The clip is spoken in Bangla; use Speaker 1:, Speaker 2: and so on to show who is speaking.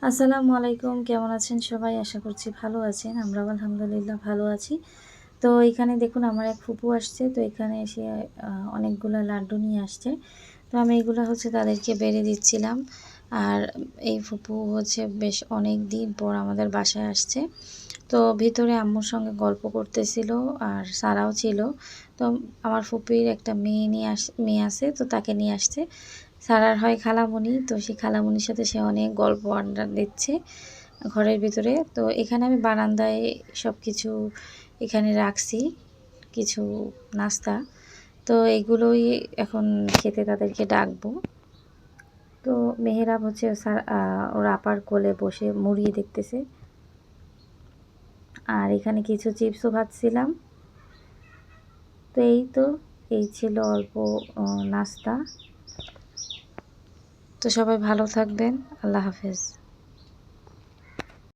Speaker 1: আসসালামু আলাইকুম, কেমন আছেন সবাই? আশা করছি ভালো আছেন। আমরাও আলহামদুলিল্লাহ ভালো আছি। তো এখানে দেখুন আমার এক ফুপু আসছে। তো এখানে এসে অনেকগুলা লাড্ডু নিয়ে আসছে। তো আমি এগুলা তাদেরকে বেড়ে দিচ্ছিলাম। আর এই ফুপু বেশ অনেকদিন পর আমাদের বাসায় আসছে। তো ভিতরে আম্মুর সঙ্গে গল্প করতেছিল আর সারাও ছিল। তো আমার ফুপির একটা মেয়ে আছে, তো তাকে নিয়ে আসছে। সারার হয় খালামণি, তো সেই খালামণির সাথে সে অনেক গল্প আড্ডা দিচ্ছে ঘরের ভিতরে। তো এখানে আমি বারান্দায় সব কিছু এখানে রাখছি, কিছু নাস্তা। তো এগুলোই এখন খেতে তাদেরকে ডাকবো। তো মেহেরাব স্যার ওর আপার কোলে বসে মুড়িয়ে দেখতেছে। আর এখানে কিছু চিপসও ভাজছিলাম। তো এই ছিল অল্প নাস্তা। তো সবাই ভালো থাকবেন। আল্লাহ হাফেজ।